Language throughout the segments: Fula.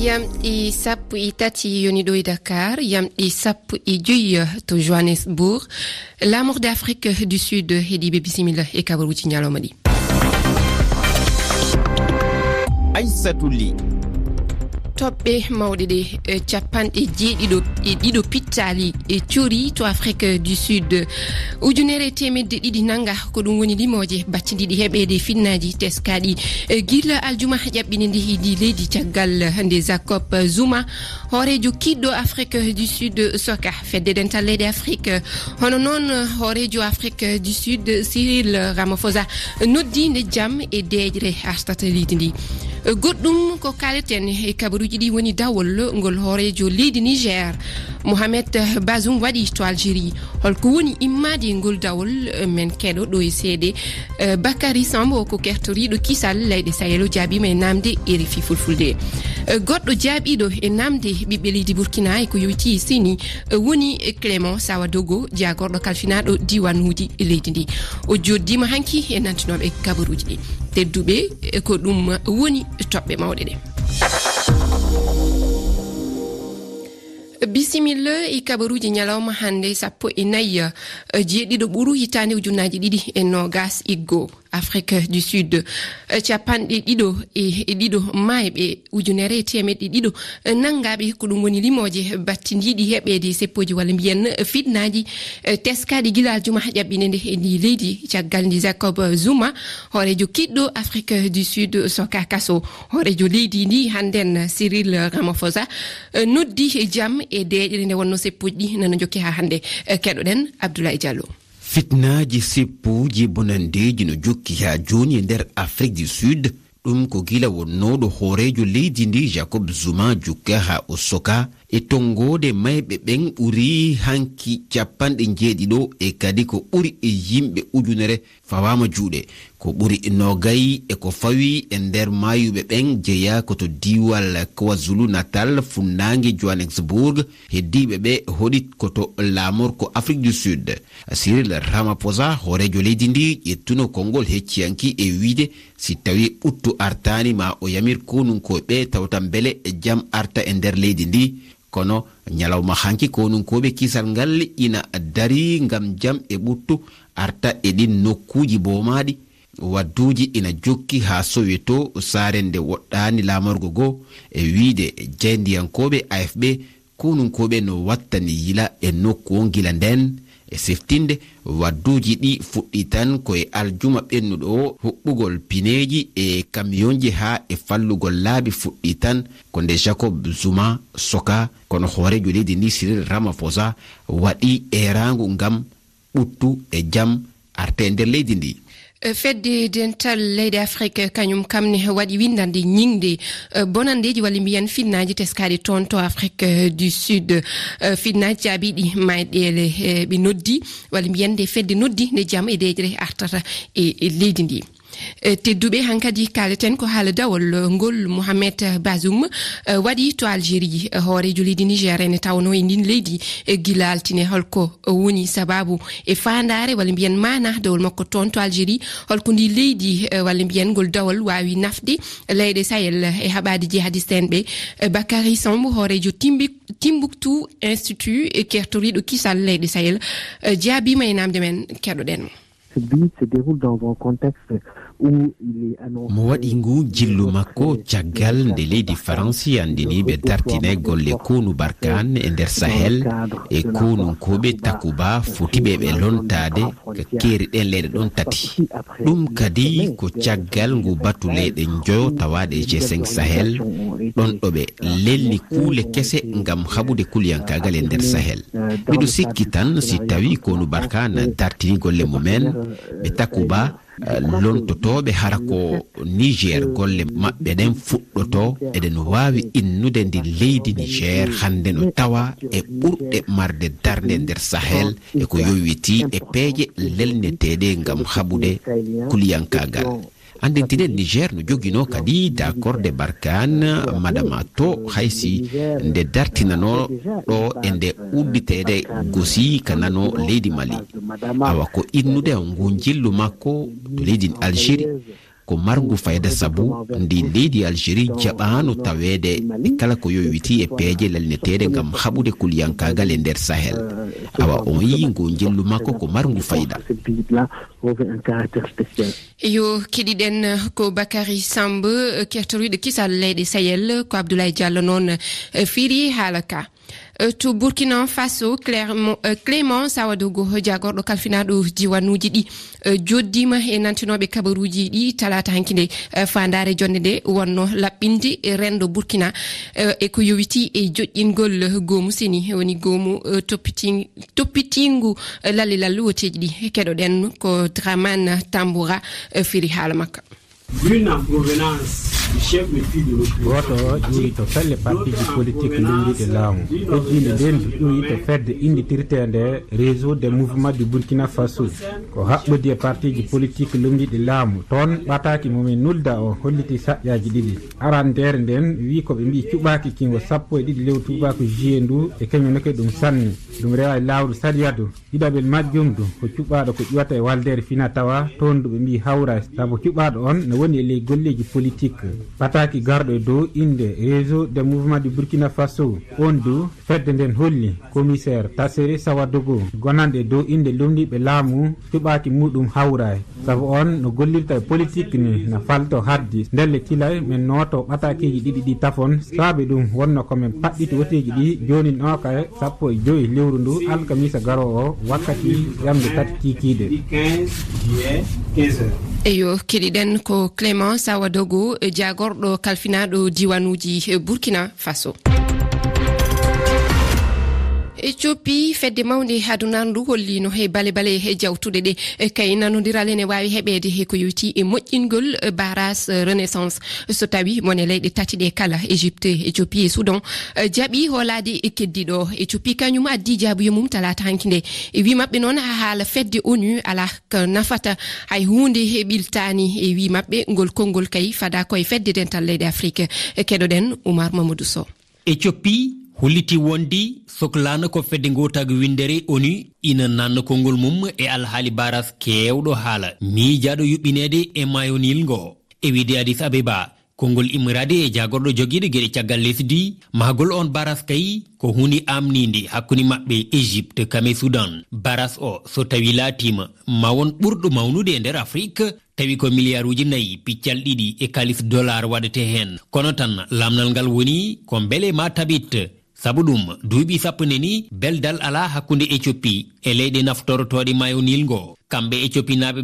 Yamɗi sappo e tati yoni ɗo e Dakar, yamɗi sappo e joyi to Johannesburg. L'amour d'Afrique du Sud heeɗiɓe bisimilla e kabaruji ñalawma ɗi. Aissatou Ly. Toɓɓe mawɗe ɗe capanɗe jeeɗiɗo pittali e cuuri to Afrique du Sud. Ujunere temedde ɗiɗi nanga ko ɗum woni limoje baccidiɗi heɓede finnaji teskaɗi gila aljuma ƴaɓɓini ndi hidi leydi caggal nde Jacob Zuma hoorejo kiɗɗo Afrique du Sud soka fedde dental leydi Afrique. Hono noon hoorejo Afrique du Sud Cyril Ramaphosa noddi nde jaam e deejre artata leydi ndi. Goɗɗum ko kaleten e kabaruji ɗi woni dawol ngol hoorejo leydi Niger Mohamed Bazoum waɗi to Algérie. Holko woni immade ngol dawol men keɗo ɗo e seede Bakary Sambo ko kertoriɗo kisal leyɗe Sahel jaabima e namde RFI Fulfulde. Goɗɗo jaabiɗo e namde ɓiɓɓe leydi Burkina e ko yowiti sini woni Clément Sawadogo jagorɗo kalfinaɗo diwanuji leydi ndi. O joddima hanki e nantinoɓe kabaruji ɗi tedduɓe ko ɗum woni toɓɓe mawɗe ɗe. Bisimilla e kabaruji ñalawma hande sappo e nayyi jeeɗiɗo ɓuru hitande ujunnaji ɗiɗi e nogas iggo Afrique du Sud capanɗe ɗiɗo e ɗiɗo mayɓe ujunere temeɗɗe ɗiɗo nangaɓe ko ɗum woni limoje battidiɗi heɓede seppoji walla mbiyen fitnaji teskaɗi gila aljuma ƴaɓɓine nde e ndi leydi caggal ndi Jacob Zuma hoorejo kiɗɗo Afrique du Sud soka kaso. Hoorejo leydi ndi handen Cyril Ramaphosa noddi e jaam e deeƴre nde wonno seppoji ɗi nana jokki ha hande. Keɗoɗen Abdoulaye Diallo. Fitnaji seppuji bonandeji no jokki ha joni e nder Afrique du Sud ɗum ko gila wonnoɗo hoorejo leydi ndi Jacob Zuma jukka ha o soka e tongode mayɓe ɓen ɓuri hanki capanɗe jeeɗiɗo e kadi ko ɓuri e yimɓe ujunere fawama juuɗe ko ɓuri nogayi e ko fawi e nder mayuɓe ɓen jeeya koto diwal KwaZulu Natal funnangue Johannesburg heddiɓe ɓe hoɗit koto laamor ko Afrique du Sud. Cyril Ramaphosa hoorejo leydi ndi ƴettuno konngol hecciyanki e wiide si tawi ɓuttu artani ma o yamir konunkoɓe tawtan beele jaam arta e nder leydi ndi. Kono ñalawma hanki konunkoɓe kisal ngal ina dari ngam jaam e ɓuttu arta e ɗin nokkuji bomaɗi wadduji ina jokki ha Soweto saare nde woɗɗani laamorgo go e wiide jeyndiyankoɓe AFB konunkoɓe no wattani yila e nokku on gila nden e seftinde wadduji ɗi fuɗɗi tan koye aljuma ɓennuɗo huɓɓugol pineji e kamionji ha e fallugol laabi fuɗɗi tan ko nde Jacob Zuma soka. Kono hoorejo leydi ndi Cyril Ramaphosa waɗi eragu ngam ɓuttu e jaam arte nder leydi ndi. Fedde dental leydi Afrique kañum kamne waɗi windande ñingde bonandeji walla mbiyen finnaji teskaɗe toon to Afrique du Sud. Finnaji jaabiɗi mayɗele ɓe noddi walla mbiyen nde fedde noddi nde jaam e deejre artata e leydi ndi. Tedduɓe hankadi kaleten ko haala dawol ngol Mohamed Bazoum waɗi to Algérie hoorejo leydi Niger ene tawno e ndin leydi gila altine. Holko woni sababu e fandare walla mbiyen mana dawol makko toon to Algérie holko ndi leydi walla mbiyen ngol dawol wawi nafde leyɗe Sahel e haɓade jihadistenɓe. Bakary Sambo hoorejo Timbuktu Institut e kertoriɗo kisal leyɗe Sahel jaabima e namde men keɗoɗen. Se déroule dans un contexte où il est annoncé mo waɗi ngu jillu makko caggal nde leydi France andini ɓe dartine golle konu barkan e nder Sahel e konunkoɓe Takuba fotiɓe ɓe lontade keeri ɗen leyɗe ɗon tati. ɗum kadi ko caggal ngu batu leyɗe njoyo tawaɗe G5 Sahel ɗon ɗo ɓe lelni kuule kese ngam haɓude kulyankagal e nder Sahel. miɗo sikki tan si tawi konu barkan dartini golle mumen ɓe Takuba lontotoɓe hara ko Niger golle maɓɓe ɗen fuɗɗoto eɗen wawi innude ndi leydi Niger hande no tawa e ɓurɗe marde darde nder Sahel e ko yowiti e peeje lelneteɗe ngam haɓude kuliyankagal. andintinen Niger no jogino kadi d'accord de Barkhane madama to haysi nde dartinano ɗo e nde udditede gosi kanano leydi Mali awa ko innude ngu jillu makko to leydi Algérie ko margu fayda sabu ndi leydi Algérie jaɓano tawede e kala ko yoywiti e peeje lalnetede ngam haɓude kulyankagal e nder Sahel awa on yi ngu jillu makko ko margu fayda. Yo keɗiɗen ko Bakary Samb kertoriɗo kisal leyɗe Sahel ko Abdoulaye Diallo noon firi haala ka. To Burkina Faso Clément Sawadogo jagorɗo kalfinaɗo diwanuji ɗi joddima e nantinoɓe kabaruji ɗi talata hankinde fandare jonde nde wonno laɓɓinde rendo Burkina e ko yowiti e joƴƴingol goomu seni woni goomu toppitingu lallilallu woteji ɗi keɗoɗen ko Dramane Tamboura firi haala makka. Goto ƴuri to felle partiji politique lewrude laamu ejjinde nden ƴuri to fedde inditirtede réseau des mouvements du Burkina Faso ko haɓɓodi e partiji politique lomdiɗe laamu toon ɓataki momin nulda o holliti saƴƴaji ɗiɗi arandere nden wi koɓe mbi cuɓaki kingo 12 lewru tubako juillet ndu e kañumnake ɗum sanni ɗum rewa e lawru sariyadu ɗiɗaɓel majjum du ko cuɓaɗo ko ƴuwata e waldere fina tawa toon duɓe mbi hawra saabu cuɓaɗo on ne woni e ley golleji politique pataki garɗo e dow inde réseau des mouvements du Burkina Faso on du fedde nden holli commissaire Tassere Sawadogo gonande e dow inde lomdiɓe laamu cuɓaki muɗum hawray saabu on no gollirta e politique ni na falto haddi ndelle kilay min noto ɓatakiji ɗiɗi ɗi tafon saabe ɗum wonno komin paɗɗiti woteji ɗi joni noka 15 lewru ndu alkamisa garowo wakkati yamde 3 kikiɗe. Eyo keɗiɗen ko Clément Sawadogo jagorɗo kalfinaɗo diwanuji Burkina Faso. Ethiopie fedde mawde hadunandu holli no he bale he jawtude de kay nanodiraale ne wawi heɓede he ko yoti e moƴƴingol barrage renaissance so tawi mone leyɗe tati ɗe kala Égypte Ethiopie e Soudan jaɓi holade e keddiɗo Ethiopie kañum addi jaabuye mum talata hankinde e wi mabɓe noon ha haala fedde ONU ala ko nafata hay hunde he ɓiltani e wi mabɓe ngol konngol kay fada koye fedde dental leyɗe Afrique keɗoɗen Oumar Mamadou Sow. Ethiopie holliti wondi sohlana ko fedde gotago windere ONU ina nanna konngol mum e alhaali baras kewɗo haala miijaɗo yuɓɓinede e mayo Nil ngo e wiide Addis Abeba konngol immorade e jagorɗo joguiɗo gueɗe caggal lesdi mahgol on baras kay ko hunde amnide hakkude mabɓe Égypte kame Soudan baras o so tawi laatima ma won ɓurɗo mawnude e nder Afrique tawi ko milliarduji 4 piccal ɗiɗi e kalis dollar waɗete hen kono tan lamnal ngal woni ko beele ma tabit sabu ɗum duuɓi sappo neni beldal ala hakkude Ethiopie e leyɗe naftorotoɗe mayo Nil ngo kamɓe Ethiopie naɓe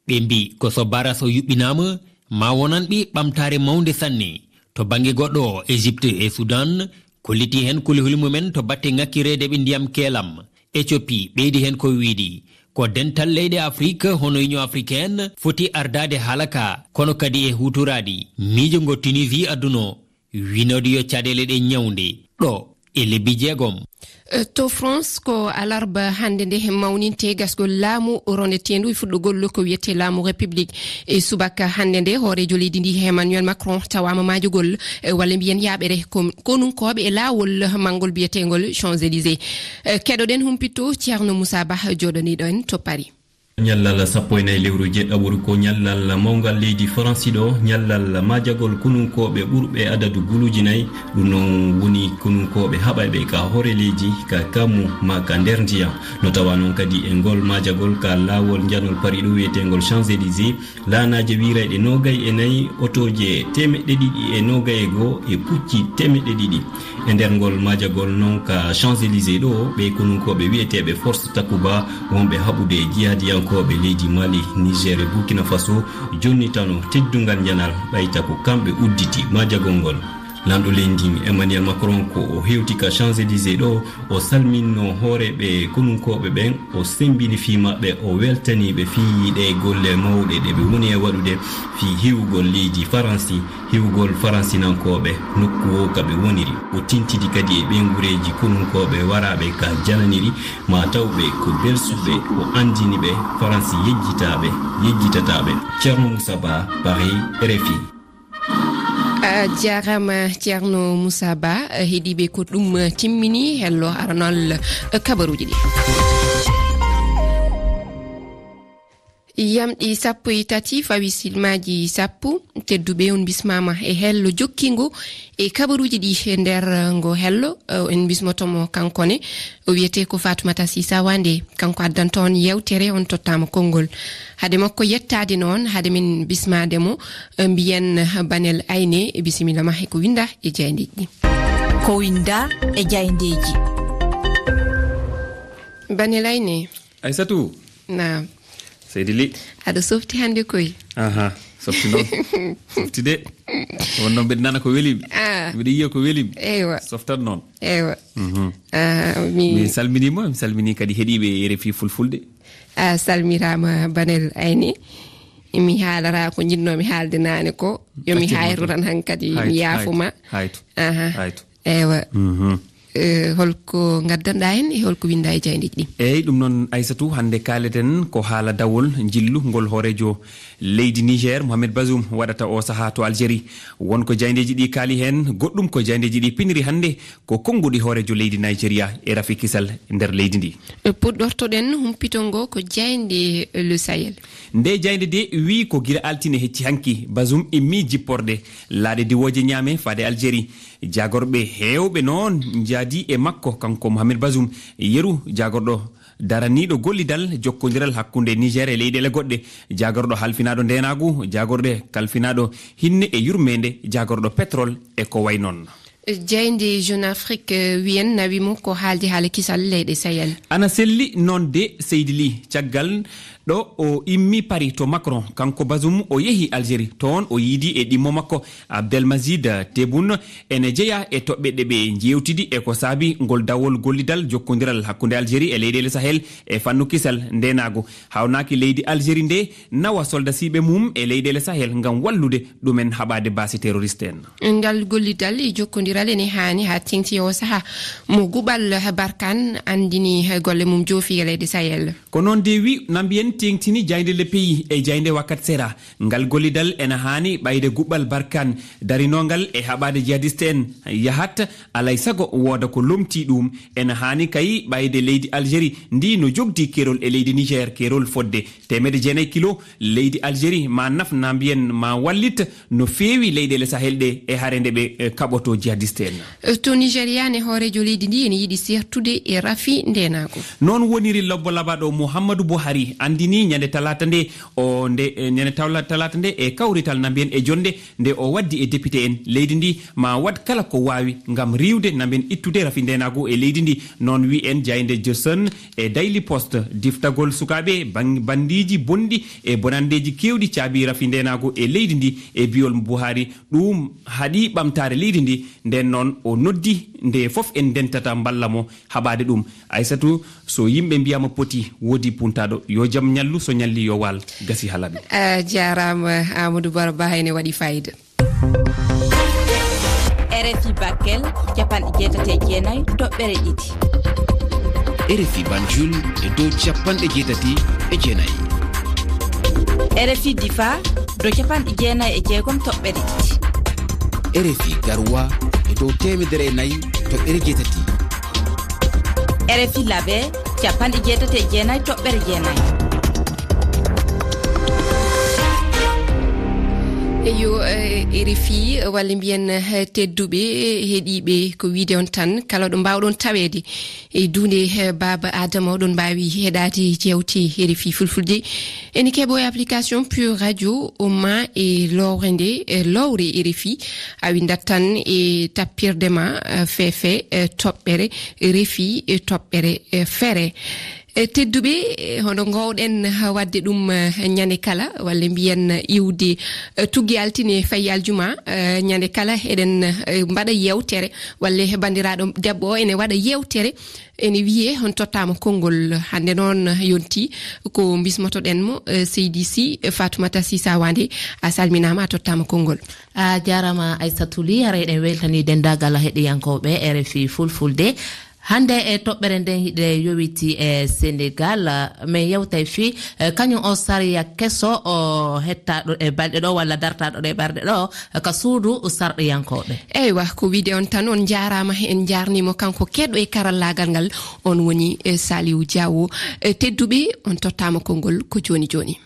ɓe mbi ko so baras o yuɓɓinama ma wonanɓe ɓamtare mawde sanne to banggue goɗɗo Égypte e Soudan kolliti hen kulihuli mumen to batte ŋakkirede ɓe ndiyam keelam Ethiopie ɓeydi hen ko wiidi ko dental leyɗe Afrique hono Union africaine foti ardade haalaka kono kadi e hutoradi miijo ngo Tunisie adduno winode yo caɗele ɗe ñawde ɗo e lebbi 6. To France ko alarba hande nde mawninte gasgol laamu rondetendu e fuɗɗogol ko wiyete laamu république e subaka hande nde hoorejo leydi ndi Emmanuel Macron tawama majugol walla mbiyen yaɓere konunkoɓe e laawol mangol biyetegol Champs-Élysées keɗoɗen humpito Thierno Moussa Ba joɗaniɗo en to Paris. Nyallal 14 lewru jeɗɗaɓuru ko nyallal mawgal leydi France ɗo nyallal majagol kununkoɓe ɓurɓe adadu guluji 4 ɗum non woni kununkoɓe haɓayɓe ka hoore leydi ka kamu ma ka nder ndiyam no tawa noon kadi e ngol majagol ka lawol janol Paris ɗo wiyetengol Champs-Élysées lanaje wirayɗe 24 otoje 221 e pucci 200 e nder ngol majagol noon ka Champs-Élysées ɗo ɓe kununkoɓe wiyeteɓe force takuba wonɓe haɓude jihadiyan koɓe leydi Mali, Niger e Burkina Faso jonni tano teddungal janal ɓayta ko kamɓe udditi majagol ngol lanɗo leydi Emmanuel Macron ko o hewti ka Champs-Élysées ɗo o salminno hooreɓe konunkoɓe ɓen o sembini fi maɓɓe o weltaniɓe fi ɗe golle mawɗe ɗe ɓe woni e waɗude fi hiwgol leydi Faransi hiwgol faransinankoɓe nokku o kaɓe woniri o tintidi kadi e ɓe gureji konunkoɓe waraɓe ka jananiri ma tawɓe ko belsuɓe o andiniɓe Faransi yejjitataɓe. Ceerno Moussa Ba, Paris, RFI. jarama Ceerno Moussa Ba, heeɗiɓe ko ɗum timmini hello aranol kabaruji ɗi. Yamɗi 13 fawi silmaji 10 tedduɓe on bismama e hello jokkingo e kabaruji ɗi e nder ngo hello en bismotomo kankone o wiyete ko Fatoumata Sisa Wande kanko addanto on yewtere on tottama konngol hade makko yettade noon hade min bismademo mbiyen Banel Ayne bisimilla ma e ko winda e jaydeji ɗi ko winda e jaydeji. Banel Ayne Aissatou na Seydili aɗa softi hande koy softi noon softi de wonno mbeɗa nana ko welimi mbiɗa yiya ko welimi eywa softat noon eywa mi salminima mi salmini kadi heeɗiɓe RFI fulfulde salmirama Banel Ayne mi haalara ko jinnomi haalde nane ko yomi hayru tan hankadi mi yaafuma hayto eywa holko gaddanɗa hen e holko winda e jaydeji ɗi. eyyi ɗum noon Aissatou hande kaleten ko haala dawol jillu ngol hoorejo leydi Niger Mohamed Bazoum waɗata o saaha to Algérie wonko jaydeji ɗi kaali hen goɗɗum ko jaydeji ɗi piniri hande ko konnguɗi hoorejo leydi Nigeria e Rafi Kisal nder leydi ndi. puɗɗortoɗen humpitongo ko jayde le Sahel nde jayde de wi ko guila altine hecci hanki Bazoum immi jipporde laaɗe diwoje ñaame faade Algérie jagorɓe hewɓe noon jaadi e makko kanko Mohamed Bazoum yeru jagorɗo daraniɗo gollidal jokkodiral hakkunde Niger e leyɗele goɗɗe jagorɗo halfinaɗo ndenagu jagorɗe kalfinaɗo hinne e yurmede jagorɗo pétrole e ko way noon. jayde Jeune Afrique wiyen nawimo ko haaldi haala kisal leyɗe Sahel ana selli noon de Seydili caggal ɗo o immi Paris to Macron kanko Bazoum o yehi Algérie toon o yiidi e ɗimmo makko Abdelmajid Tebboune ene jeeya e toɓɓe ɗe ɓe jewtidi e ko saabi ngol dawol gollidal jokkodiral hakkunde Algérie e leyɗele Sahel e fannu kisal ndenago hawnaki leydi Algérie nde nawa soldasiɓe mum e leyɗele Sahel ngam wallude ɗumen haɓade base terroriste en ngal gollidal e jokkodiral ene hani ha tengti o saaha mo guɓal Barkane andini golle mum joofi e leydi Sahel ko noon de wi nambiyen tengtini jayde le pays e jayde wakkati sera ngal gollidal ena hani ɓayde guɓɓal Barkane darinogal e haɓade jihadiste en yahat alay sago wooda ko lomti ɗum ena hani kayi ɓayde leydi Algérie ndi no jogdi kerol e leydi Niger kerol fodde 900 kilo leydi Algérie ma naf nambiyen ma wallit no feewi leyɗele Sahel ɗe e hare nde ɓe kaɓoto jihadiste en to Nigéria ne hoorejo leydi ndi ene yiiɗi sertude e Rafi ndenago noon woniri lobbo labaɗo Mouhamadou Buhari andini ñande talata nde o nde ñande talata nde e kawrital nambiyen e jonde nde o waddi e député en leydi ndi ma wad kala ko wawi ngam riwde nambiyen ittude Rafi ndenago e leydi ndi noon wi en jayde Johnson e Daily Post diftagol sukaɓe bandiji bonɗi e bonandeji kewɗi caabi Rafi ndenago e leydi ndi e biyol Buhari ɗum haɗi ɓamtare leydi ndi nden noon o noddi nde foof en dentata ballamo haɓade ɗum Aissatou so yimɓe mbiyama poti woodi puntaɗo yo jaam ñallu so ñalli yo wal gasi halaɓe jarama Amadou Barba hayne waɗi fayida RFI Bakel capanɗe jeetate jeenayyi toɓɓere ɗiɗi RFI Banjul e dow capanɗe jeetati e jeenayyi RFI Difa dow capanɗe jeenayyi e jeegom toɓɓere ɗiɗi RFI Garoua e dow 104 toɓɓere jeetati RFI Labé capanɗe jeetate e jeenayyi toɓɓere jeenayyi eyo RFI walla mbiyen tedduɓe heeɗiɓe ko wiide on tan kala ɗo mbawɗon tawede e dunde Baba Adama oɗon mbawi heɗade jewte RFI fulfulde ene keeɓo e application Pure Radio ma e lowre nde lowre RFI a windat tan e tappirde ma feefe toɓɓere RFI toɓɓere feere tedduɓe hono gowɗen wadde ɗum ñande kala walla mbiyen iwde tuggi altine fayi aljuma ñande kala eɗen mbaɗa yewtere walla bandiraɗo debbo o ene waɗa yewtere ene wiye on tottama konngol hande noon yonti ko bismotoɗen mo seydi Sy Fatoumata Sisa Wande a salminama a tottama konngol. A jarama Aissatou Ly hara eɗen weltani dendagal heɗiyankoɓe RFI fulfulde hande e toɓɓere nden hiɗe yowiti e Sénégal mais yewtay fi kañum o sariya kesso o hettaɗo e balɗe ɗo walla dartaɗo ɗe ɓarɗe ɗo ka suudu sarɗiyankoɓe. Eywa ko wiide on tan on jarama en jarnimo kanko keɗɗo e karallagal ngal on woni Saliou Diawo. Tedduɓe on tottama konngol ko joni joni.